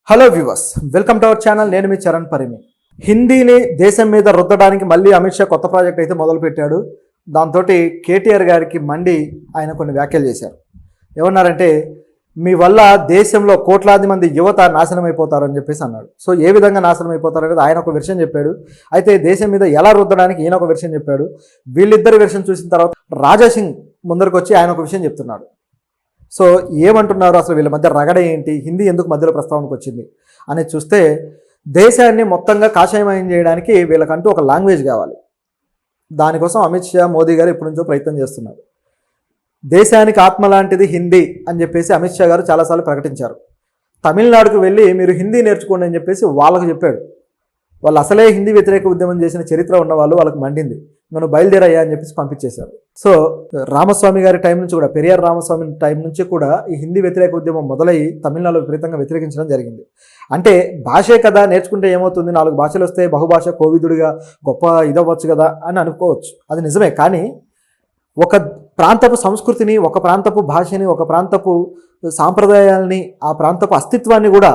Hello viewers, welcome to our channel. నేను మీ చరణ్ పరిమి. హిందీని దేశం మీద రుద్దడానికి మళ్ళీ అమిత్ షా కొత్త ప్రాజెక్ట్ అయితే మొదలుపెట్టాడు. దాంతో కేటీఆర్ గారికి మండి ఆయన కొన్ని వ్యాఖ్యలు చేశారు. ఏమన్నారంటే, మీ వల్ల దేశంలో కోట్లాది మంది యువత నాశనం అయిపోతారని చెప్పేసి అన్నాడు. సో ఏ విధంగా నాశనం అయిపోతారనేది ఆయన ఒక వెర్షన్ చెప్పాడు. అయితే దేశం మీద ఎలా రుద్దడానికి ఈయన ఒక వెర్షన్ చెప్పాడు. వీళ్ళిద్దరి వెర్షన్ చూసిన తర్వాత రాజా సింగ్ ముందరకు వచ్చి ఆయన ఒక విషయం చెప్తున్నాడు. సో ఏమంటున్నారు, అసలు వీళ్ళ మధ్య రగడ ఏంటి, హిందీ ఎందుకు మధ్యలో ప్రస్తావనకు వచ్చింది అనేది చూస్తే, దేశాన్ని మొత్తంగా కాషాయమయం చేయడానికి వీళ్ళకంటూ ఒక లాంగ్వేజ్ కావాలి. దానికోసం అమిత్ షా, మోదీ గారు ఎప్పటి నుంచో ప్రయత్నం చేస్తున్నారు. దేశానికి ఆత్మ లాంటిది హిందీ అని చెప్పేసి అమిత్ షా గారు చాలాసార్లు ప్రకటించారు. తమిళనాడుకు వెళ్ళి మీరు హిందీ నేర్చుకోండి అని చెప్పేసి వాళ్ళకు చెప్పాడు. వాళ్ళు అసలే హిందీ వ్యతిరేక ఉద్యమం చేసిన చరిత్ర ఉన్న వాళ్ళు, వాళ్ళకి మండింది. నన్ను బయలుదేరయ్యా అని చెప్పేసి పంపించేశారు. సో రామస్వామి గారి టైం నుంచి కూడా, పెరియార్ రామస్వామి టైం నుంచి కూడా ఈ హిందీ వ్యతిరేక ఉద్యమం మొదలై తమిళనాడులో విపరీతంగా వ్యతిరేకించడం జరిగింది. అంటే భాషే కదా, నేర్చుకుంటే ఏమవుతుంది, 4 భాషలు వస్తే బహుభాష కోవిదుడిగా గొప్ప ఇదవ్వచ్చు కదా అని అనుకోవచ్చు. అది నిజమే. కానీ ఒక ప్రాంతపు సంస్కృతిని, ఒక ప్రాంతపు భాషని, ఒక ప్రాంతపు సాంప్రదాయాలని, ఆ ప్రాంతపు అస్తిత్వాన్ని కూడా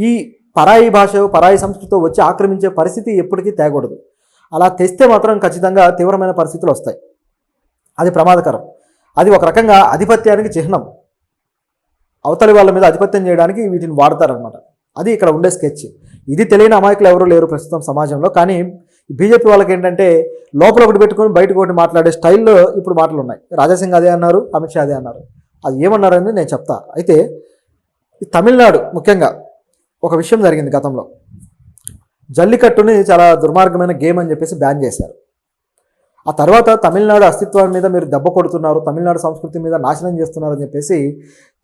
ఈ పరాయి భాష, పరాయి సంస్కృతితో వచ్చి ఆక్రమించే పరిస్థితి ఎప్పటికీ తేకూడదు. అలా తెస్తే మాత్రం ఖచ్చితంగా తీవ్రమైన పరిస్థితులు వస్తాయి. అది ప్రమాదకరం. అది ఒక రకంగా ఆధిపత్యానికి చిహ్నం. అవతలి వాళ్ళ మీద ఆధిపత్యం చేయడానికి వీటిని వాడతారనమాట. అది ఇక్కడ ఉండే స్కెచ్. ఇది తెలియని అమాయకులు ఎవరూ లేరు ప్రస్తుతం సమాజంలో. కానీ బీజేపీ వాళ్ళకి ఏంటంటే, లోపల ఒకటి పెట్టుకొని బయటకు ఒకటి మాట్లాడే స్టైల్లో ఇప్పుడు మాటలు ఉన్నాయి. రాజాసింగ్ అదే అన్నారు, అమిత్ షా అదే అన్నారు. అది ఏమన్నారని నేను చెప్తా. అయితే ఈ తమిళనాడు ముఖ్యంగా ఒక విషయం జరిగింది గతంలో. జల్లికట్టుని చాలా దుర్మార్గమైన గేమ్ అని చెప్పేసి బ్యాన్ చేశారు. ఆ తర్వాత తమిళనాడు అస్తిత్వం మీద మీరు దెబ్బ కొడుతున్నారు, తమిళనాడు సంస్కృతి మీద నాశనం చేస్తున్నారు అని చెప్పేసి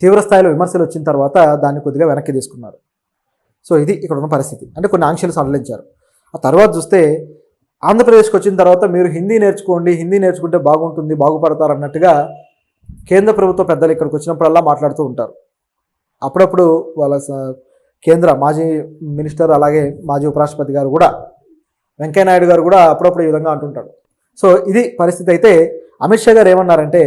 తీవ్రస్థాయిలో విమర్శలు వచ్చిన తర్వాత దాన్ని కొద్దిగా వెనక్కి తీసుకున్నారు. సో ఇది ఇక్కడ ఉన్న పరిస్థితి. అంటే కొన్ని ఆంక్షలు సడలించారు. ఆ తర్వాత చూస్తే ఆంధ్రప్రదేశ్కి వచ్చిన తర్వాత మీరు హిందీ నేర్చుకోండి, హిందీ నేర్చుకుంటే బాగుంటుంది, బాగుపడతారు అన్నట్టుగా కేంద్ర ప్రభుత్వ పెద్దలు ఇక్కడికి వచ్చినప్పుడల్లా మాట్లాడుతూ ఉంటారు. అప్పుడప్పుడు వాళ్ళ కేంద్ర మాజీ మినిస్టర్, అలాగే మాజీ ఉపరాష్ట్రపతి గారు కూడా, వెంకయ్యనాయుడు గారు కూడా అప్పుడప్పుడు ఈ విధంగా అంటుంటాడు. సో ఇది పరిస్థితి. అయితే అమిత్ షా గారు ఏమన్నారంటే,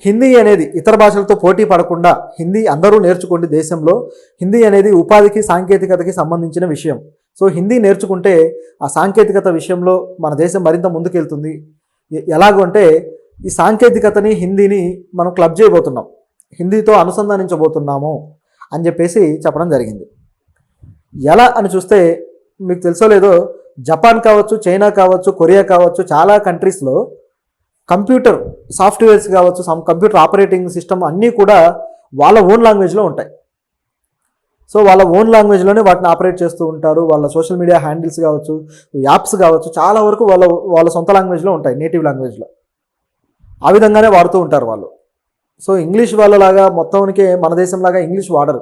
హిందీ అనేది ఇతర భాషలతో పోటీ పడకుండా హిందీ అందరూ నేర్చుకోండి. దేశంలో హిందీ అనేది ఉపాధికి, సాంకేతికతకి సంబంధించిన విషయం. సో హిందీ నేర్చుకుంటే ఆ సాంకేతికత విషయంలో మన దేశం మరింత ముందుకెళ్తుంది. ఎలాగంటే, ఈ సాంకేతికతని, హిందీని మనం క్లబ్ చేయబోతున్నాం, హిందీతో అనుసంధానించబోతున్నాము అని చెప్పేసి చెప్పడం జరిగింది. ఎలా అని చూస్తే, మీకు తెలుసో లేదో, జపాన్ కావచ్చు, చైనా కావచ్చు, కొరియా కావచ్చు, చాలా కంట్రీస్లో కంప్యూటర్ సాఫ్ట్వేర్స్ కావచ్చు, కంప్యూటర్ ఆపరేటింగ్ సిస్టమ్ అన్నీ కూడా వాళ్ళ ఓన్ లాంగ్వేజ్లో ఉంటాయి. సో వాళ్ళ ఓన్ లాంగ్వేజ్లోనే వాటిని ఆపరేట్ చేస్తూ ఉంటారు. వాళ్ళ సోషల్ మీడియా హ్యాండిల్స్ కావచ్చు, యాప్స్ కావచ్చు, చాలా వరకు వాళ్ళ సొంత లాంగ్వేజ్లో ఉంటాయి, నేటివ్ లాంగ్వేజ్లో. ఆ విధంగానే వాడుతూ ఉంటారు వాళ్ళు. సో ఇంగ్లీష్ వాళ్ళలాగా మొత్తానికి మన దేశంలాగా ఇంగ్లీష్ వాడరు.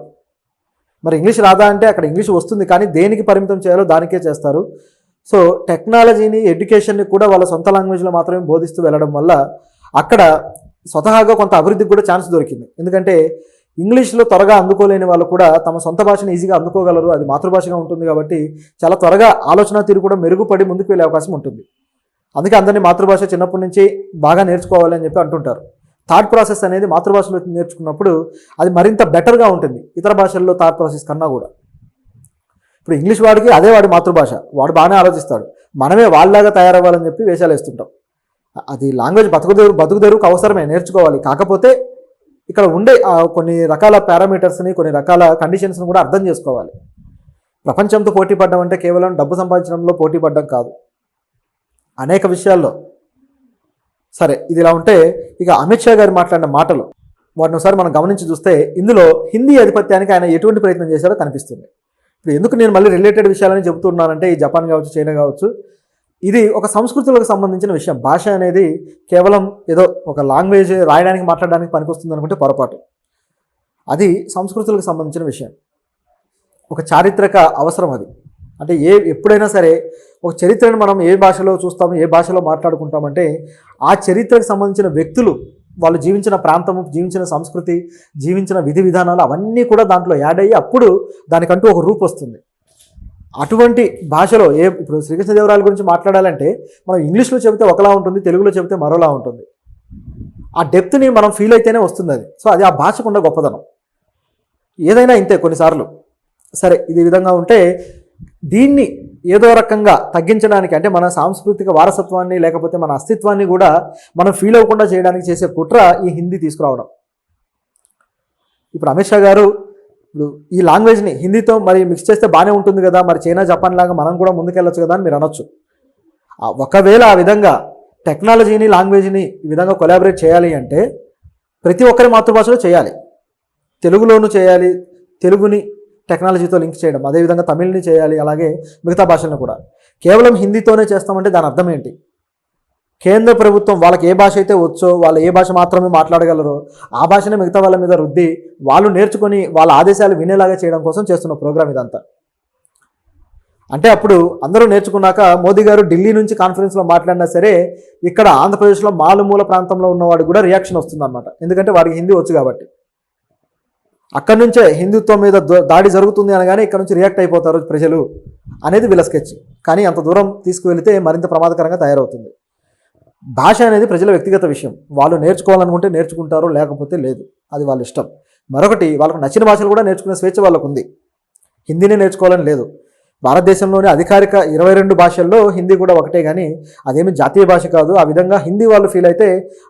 మరి ఇంగ్లీష్ రాదా అంటే, అక్కడ ఇంగ్లీష్ వస్తుంది, కానీ దేనికి పరిమితం చేయాలో దానికే చేస్తారు. సో టెక్నాలజీని, ఎడ్యుకేషన్ని కూడా వాళ్ళ సొంత లాంగ్వేజ్లో మాత్రమే బోధిస్తూ వెళ్ళడం వల్ల అక్కడ స్వతహాగా కొంత అభివృద్ధికి కూడా ఛాన్స్ దొరికింది. ఎందుకంటే ఇంగ్లీష్లో త్వరగా అందుకోలేని వాళ్ళు కూడా తమ సొంత భాషను ఈజీగా అందుకోగలరు. అది మాతృభాషగా ఉంటుంది కాబట్టి చాలా త్వరగా ఆలోచన తీరు కూడా మెరుగుపడి ముందుకు వెళ్ళే అవకాశం ఉంటుంది. అందుకే అందరినీ మాతృభాష చిన్నప్పటి నుంచి బాగా నేర్చుకోవాలి అని చెప్పి అంటుంటారు. థాట్ ప్రాసెస్ అనేది మాతృభాషలో నేర్చుకున్నప్పుడు అది మరింత బెటర్గా ఉంటుంది ఇతర భాషల్లో థాట్ ప్రాసెస్ కన్నా కూడా. ఇప్పుడు ఇంగ్లీష్ వాడికి అదే వాడి మాతృభాష, వాడు బాగానే ఆలోచిస్తాడు. మనమే వాళ్ళలాగా తయారవ్వాలని చెప్పి వేషాలు వేస్తుంటాం. అది లాంగ్వేజ్ బతుకుదెరువుకు అవసరమే, నేర్చుకోవాలి. కాకపోతే ఇక్కడ ఉండే కొన్ని రకాల పారామీటర్స్ని, కొన్ని రకాల కండిషన్స్ని కూడా అర్థం చేసుకోవాలి. ప్రపంచంతో పోటీ పడడం అంటే కేవలం డబ్బు సంపాదించడంలో పోటీ పడడం కాదు, అనేక విషయాల్లో. సరే, ఇది ఇలా ఉంటే ఇక అమిత్ షా గారు మాట్లాడిన మాటలు వాటిని ఒకసారి మనం గమనించి చూస్తే, ఇందులో హిందీ ఆధిపత్యానికి ఆయన ఎటువంటి ప్రయత్నం చేశాడో కనిపిస్తుంది. ఇప్పుడు ఎందుకు నేను మళ్ళీ రిలేటెడ్ విషయాలని చెబుతున్నానంటే, ఈ జపాన్ కావచ్చు, చైనా కావచ్చు, ఇది ఒక సంస్కృతులకు సంబంధించిన విషయం. భాష అనేది కేవలం ఏదో ఒక లాంగ్వేజ్ రాయడానికి, మాట్లాడడానికి పనికొస్తుంది అనుకుంటే పొరపాటు. అది సంస్కృతులకు సంబంధించిన విషయం, ఒక చారిత్రక అవసరం అది. అంటే ఎప్పుడైనా సరే ఒక చరిత్రను మనం ఏ భాషలో చూస్తాము, ఏ భాషలో మాట్లాడుకుంటామంటే, ఆ చరిత్రకు సంబంధించిన వ్యక్తులు, వాళ్ళు జీవించిన ప్రాంతము, జీవించిన సంస్కృతి, జీవించిన విధి విధానాలు అవన్నీ కూడా దాంట్లో యాడ్ అయ్యి అప్పుడు దానికంటూ ఒక రూపు వస్తుంది. అటువంటి భాషలో ఇప్పుడు శ్రీకృష్ణదేవరాయల గురించి మాట్లాడాలంటే మనం ఇంగ్లీష్లో చెబితే ఒకలా ఉంటుంది, తెలుగులో చెబితే మరోలా ఉంటుంది. ఆ డెప్త్ని మనం ఫీల్ అయితేనే వస్తుంది అది. సో అది ఆ భాషకు ఉన్న గొప్పదనం. ఏదైనా ఇంతే కొన్నిసార్లు సరే, ఇది విధంగా ఉంటే దీన్ని ఏదో రకంగా తగ్గించడానికి, అంటే మన సాంస్కృతిక వారసత్వాన్ని లేకపోతే మన అస్తిత్వాన్ని కూడా మనం ఫీల్ అవ్వకుండా చేయడానికి చేసే కుట్ర ఈ హిందీ తీసుకురావడం. ఇప్పుడు అమిత్ షా గారు ఇప్పుడు ఈ లాంగ్వేజ్ని హిందీతో మరి మిక్స్ చేస్తే బాగానే ఉంటుంది కదా, మరి చైనా జపాన్ లాగా మనం కూడా ముందుకెళ్ళొచ్చు కదా అని మీరు అనొచ్చు. ఒకవేళ ఆ విధంగా టెక్నాలజీని లాంగ్వేజ్ని ఈ విధంగా కొలాబరేట్ చేయాలి అంటే ప్రతి ఒక్కరి మాతృభాషలో చేయాలి. తెలుగులోనూ చేయాలి, తెలుగుని టెక్నాలజీతో లింక్ చేయడం, అదేవిధంగా తమిళ్ని చేయాలి, అలాగే మిగతా భాషలను కూడా. కేవలం హిందీతోనే చేస్తామంటే దాని అర్థం ఏంటి? కేంద్ర ప్రభుత్వం వాళ్ళకి ఏ భాష అయితే వచ్చో, వాళ్ళు ఏ భాష మాత్రమే మాట్లాడగలరో ఆ భాషనే మిగతా వాళ్ళ మీద రుద్ది వాళ్ళు నేర్చుకొని వాళ్ళ ఆదేశాలు వినేలాగా చేయడం కోసం చేస్తున్న ప్రోగ్రామ్ ఇదంతా. అంటే అప్పుడు అందరూ నేర్చుకున్నాక మోదీ గారు ఢిల్లీ నుంచి కాన్ఫరెన్స్లో మాట్లాడినా సరే ఇక్కడ ఆంధ్రప్రదేశ్లో మారుమూల ప్రాంతంలో ఉన్నవాడికి కూడా రియాక్షన్ వస్తుందన్నమాట. ఎందుకంటే వాడికి హిందీ వచ్చు కాబట్టి. అక్కడి నుంచే హిందుత్వం మీద దాడి జరుగుతుంది అనగానే ఇక్కడ నుంచి రియాక్ట్ అయిపోతారు ప్రజలు అనేది వీళ్ళ స్కెచ్. కానీ అంత దూరం తీసుకువెళితే మరింత ప్రమాదకరంగా తయారవుతుంది. భాష అనేది ప్రజల వ్యక్తిగత విషయం. వాళ్ళు నేర్చుకోవాలనుకుంటే నేర్చుకుంటారు, లేకపోతే లేదు, అది వాళ్ళ ఇష్టం. మరొకటి, వాళ్ళకు నచ్చిన భాషలు కూడా నేర్చుకునే స్వేచ్ఛ వాళ్ళకు ఉంది. హిందీనే నేర్చుకోవాలని లేదు. భారతదేశంలోని అధికారిక 22 భాషల్లో హిందీ కూడా ఒకటే, కానీ అదేమి జాతీయ భాష కాదు. ఆ విధంగా హిందీ వాళ్ళు ఫీల్ అయితే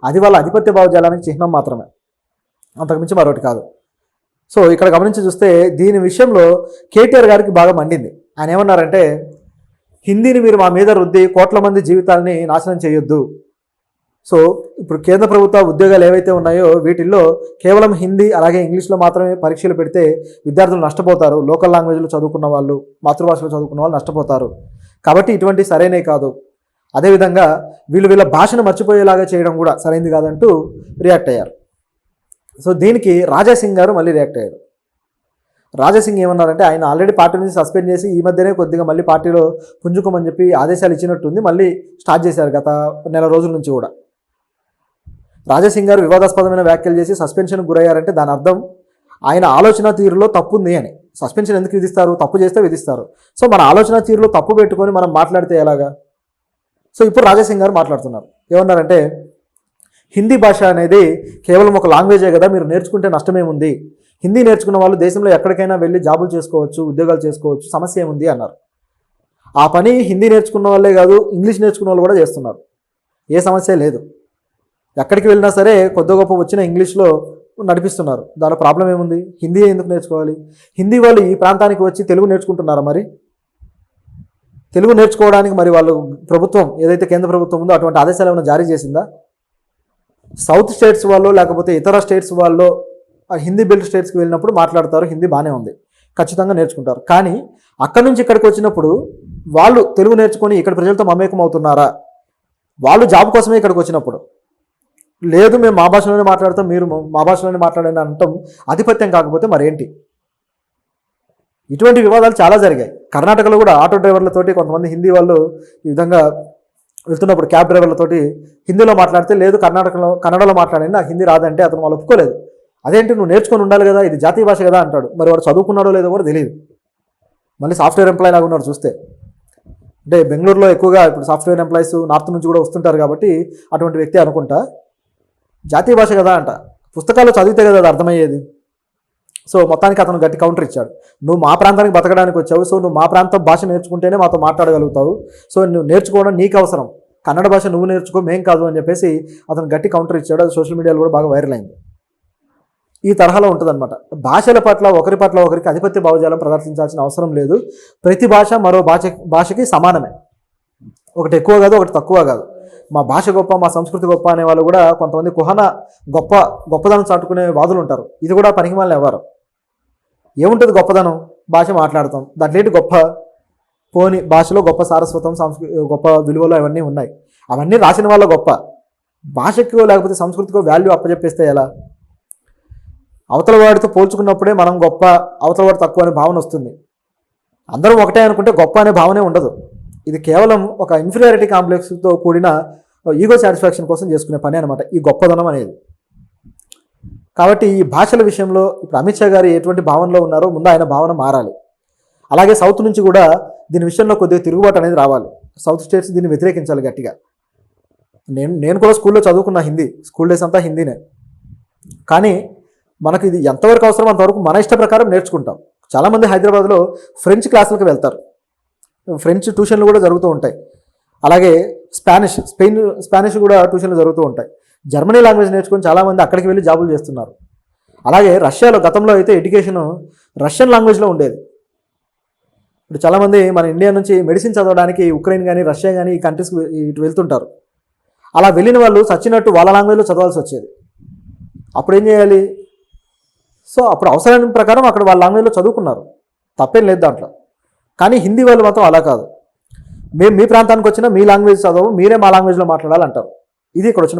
అది వాళ్ళ ఆధిపత్య భావజాలానికి చిహ్నం మాత్రమే, అంతకుమించి మరొకటి కాదు. సో ఇక్కడ గమనించి చూస్తే దీని విషయంలో కేటీఆర్ గారికి బాగా మండింది. ఆయన ఏమన్నారంటే, హిందీని మీరు మా మీద రుద్ది కోట్ల మంది జీవితాలని నాశనం చేయొద్దు. సో ఇప్పుడు కేంద్ర ప్రభుత్వ ఉద్యోగాలు ఏవైతే ఉన్నాయో వీటిల్లో కేవలం హిందీ అలాగే ఇంగ్లీష్లో మాత్రమే పరీక్షలు పెడితే విద్యార్థులు నష్టపోతారు. లోకల్ లాంగ్వేజ్లో చదువుకున్న వాళ్ళు, మాతృభాషలో చదువుకున్న వాళ్ళు నష్టపోతారు. కాబట్టి ఇటువంటి సరైనవి కాదు. అదేవిధంగా వీళ్ళ భాషను మర్చిపోయేలాగా చేయడం కూడా సరైనది కాదంటూ రియాక్ట్ అయ్యారు. సో దీనికి రాజాసింగ్ గారు మళ్ళీ రియాక్ట్ అయ్యారు. రాజాసింగ్ ఏమన్నారంటే, ఆయన ఆల్రెడీ పార్టీ నుంచి సస్పెండ్ చేసి ఈ మధ్యనే కొద్దిగా మళ్ళీ పార్టీలో పుంజుకోమని చెప్పి ఆదేశాలు ఇచ్చినట్టుంది. మళ్ళీ స్టార్ట్ చేశారు గత నెల రోజుల నుంచి కూడా. రాజాసింగ్ గారు వివాదాస్పదమైన వ్యాఖ్యలు చేసి సస్పెన్షన్కి గురయ్యారంటే దాని అర్థం ఆయన ఆలోచన తీరులో తప్పు ఉంది అని. సస్పెన్షన్ ఎందుకు విధిస్తారు? తప్పు చేస్తే విధిస్తారు. సో మన ఆలోచన తీరులో తప్పు పెట్టుకొని మనం మాట్లాడితే ఎలాగా? సో ఇప్పుడు రాజాసింగ్ గారు మాట్లాడుతున్నారు. ఏమన్నారంటే, హిందీ భాష అనేది కేవలం ఒక లాంగ్వేజే కదా, మీరు నేర్చుకుంటే నష్టమేముంది? హిందీ నేర్చుకున్న వాళ్ళు దేశంలో ఎక్కడికైనా వెళ్ళి జాబులు చేసుకోవచ్చు, ఉద్యోగాలు చేసుకోవచ్చు, సమస్య ఏముంది అన్నారు. ఆ పని హిందీ నేర్చుకున్న వాళ్ళే కాదు, ఇంగ్లీష్ నేర్చుకున్న వాళ్ళు కూడా చేస్తున్నారు. ఏ సమస్య లేదు. ఎక్కడికి వెళ్ళినా సరే కొద్ది గొప్ప వచ్చిన ఇంగ్లీష్లో నడిపిస్తున్నారు. దానిలో ప్రాబ్లం ఏముంది? హిందీ ఎందుకు నేర్చుకోవాలి? హిందీ వాళ్ళు ఈ ప్రాంతానికి వచ్చి తెలుగు నేర్చుకుంటున్నారా? మరి తెలుగు నేర్చుకోవడానికి మరి వాళ్ళు ప్రభుత్వం ఏదైతే కేంద్ర ప్రభుత్వం ఉందో అటువంటి ఆదేశాలు ఏమైనా జారీ చేసిందా? సౌత్ స్టేట్స్ వాళ్ళు లేకపోతే ఇతర స్టేట్స్ వాళ్ళు హిందీ బెల్ట్ స్టేట్స్కి వెళ్ళినప్పుడు మాట్లాడతారు, హిందీ బాగానే ఉంది, ఖచ్చితంగా నేర్చుకుంటారు. కానీ అక్కడి నుంచి ఇక్కడికి వచ్చినప్పుడు వాళ్ళు తెలుగు నేర్చుకొని ఇక్కడ ప్రజలతో మమేకం అవుతున్నారా? వాళ్ళు జాబ్ కోసమే ఇక్కడికి వచ్చినప్పుడు లేదు, మేము మా భాషలోనే మాట్లాడతాం, మీరు మా భాషలోనే మాట్లాడండి అనటం ఆధిపత్యం కాకపోతే మరేంటి? ఇటువంటి వివాదాలు చాలా జరిగాయి. కర్ణాటకలో కూడా ఆటో డ్రైవర్లతోటి కొంతమంది హిందీ వాళ్ళు ఈ విధంగా వెళ్తున్నప్పుడు క్యాబ్ డ్రైవర్లతోటి హిందీలో మాట్లాడితే లేదు కన్నడలో మాట్లాడండి, నాకు హిందీ రాదంటే అతను వాళ్ళు ఒప్పుకోలేదు. అదేంటి, నువ్వు నేర్చుకొని ఉండాలి కదా, ఇది జాతీయ భాష కదా అంటాడు. మరి వాడు చదువుకున్నాడో లేదో కూడా తెలియదు. మళ్ళీ సాఫ్ట్వేర్ ఎంప్లాయీ లాగా ఉన్నాడు చూస్తే. అంటే బెంగళూరులో ఎక్కువగా ఇప్పుడు సాఫ్ట్వేర్ ఎంప్లాయీస్ నార్త్ నుంచి కూడా వస్తుంటారు కాబట్టి అటువంటి వ్యక్తి అనుకుంటా. జాతీయ భాష కదా అంట, పుస్తకాల్లో చదివితే కదా అది అర్థమయ్యేది. సో మొత్తానికి అతను గట్టి కౌంటర్ ఇచ్చాడు. నువ్వు మా ప్రాంతానికి బతకడానికి వచ్చావు, సో నువ్వు మా ప్రాంతం భాష నేర్చుకుంటేనే మాతో మాట్లాడగలుగుతావు, సో నువ్వు నేర్చుకోవడం నీకు అవసరం, కన్నడ భాష నువ్వు నేర్చుకో, మేం కాదు అని చెప్పేసి అతను గట్టి కౌంటర్ ఇచ్చాడు. అది సోషల్ మీడియాలో కూడా బాగా వైరల్ అయింది. ఈ తరహాలో ఉంటుందన్నమాట. భాషల పట్ల ఒకరి పట్ల ఒకరికి ఆధిపత్య భావజాలం ప్రదర్శించాల్సిన అవసరం లేదు. ప్రతి భాష మరో భాషకి సమానమే. ఒకటి ఎక్కువ కాదు, ఒకటి తక్కువ కాదు. మా భాష గొప్ప, మా సంస్కృతి గొప్ప అనే వాళ్ళు కూడా కొంతమంది కుహన గొప్పదనం చాటుకునే వాదులు ఉంటారు. ఇది కూడా పనికి మాలిన ఎవరు. ఏముంటుంది గొప్పదనం? భాష మాట్లాడతాం, దాంట్లో ఏంటి గొప్ప? పోని భాషలో గొప్ప సారస్వతం, గొప్ప విలువలు అవన్నీ ఉన్నాయి. అవన్నీ రాసిన వాళ్ళ గొప్ప. భాషకో లేకపోతే సంస్కృతికో వాల్యూ అప్పచెప్పేస్తే ఎలా? అవతల వాడితో పోల్చుకున్నప్పుడే మనం గొప్ప, అవతల వాడు తక్కువ అనే భావన వస్తుంది. అందరం ఒకటే అనుకుంటే గొప్ప అనే భావనే ఉండదు. ఇది కేవలం ఒక ఇన్ఫీరియారిటీ కాంప్లెక్స్తో కూడిన ఈగో సాటిస్ఫాక్షన్ కోసం చేసుకునే పని అనమాట ఈ గొప్పదనం అనేది. కాబట్టి ఈ భాషల విషయంలో ఇప్పుడు అమిత్ షా గారు ఎటువంటి భావనలో ఉన్నారో ముందు ఆయన భావన మారాలి. అలాగే సౌత్ నుంచి కూడా దీని విషయంలో కొద్దిగా తిరుగుబాటు అనేది రావాలి. సౌత్ స్టేట్స్ దీన్ని వ్యతిరేకించాలి గట్టిగా. నేను కూడా స్కూల్లో చదువుకున్న హిందీ, స్కూల్ డేస్ అంతా హిందీనే. కానీ మనకు ఇది ఎంతవరకు అవసరం అంతవరకు మన ఇష్ట ప్రకారం నేర్చుకుంటాం. చాలామంది హైదరాబాద్లో ఫ్రెంచ్ క్లాసులకు వెళ్తారు, ఫ్రెంచ్ ట్యూషన్లు కూడా జరుగుతూ ఉంటాయి. అలాగే స్పానిష్ కూడా ట్యూషన్లు జరుగుతూ ఉంటాయి. జర్మనీ లాంగ్వేజ్ నేర్చుకొని చాలామంది అక్కడికి వెళ్ళి జాబులు చేస్తున్నారు. అలాగే రష్యాలో గతంలో అయితే ఎడ్యుకేషన్ రష్యన్ లాంగ్వేజ్లో ఉండేది. ఇప్పుడు చాలామంది మన ఇండియా నుంచి మెడిసిన్ చదవడానికి ఉక్రెయిన్ కానీ రష్యా కానీ ఈ కంట్రీస్కి ఇటు వెళ్తుంటారు. అలా వెళ్ళిన వాళ్ళు చచ్చినట్టు వాళ్ళ లాంగ్వేజ్లో చదవాల్సి వచ్చేది. అప్పుడు ఏం చేయాలి? సో అప్పుడు అవసరం ప్రకారం అక్కడ వాళ్ళ లాంగ్వేజ్లో చదువుకున్నారు, తప్పేం లేదు దాంట్లో. కానీ హిందీ వాళ్ళు మాత్రం అలా కాదు, మేము మీ ప్రాంతానికి వచ్చినా మీ లాంగ్వేజ్ చదవము, మీరే మా లాంగ్వేజ్లో మాట్లాడాలంటారు. ఇది ఇక్కడ వచ్చిన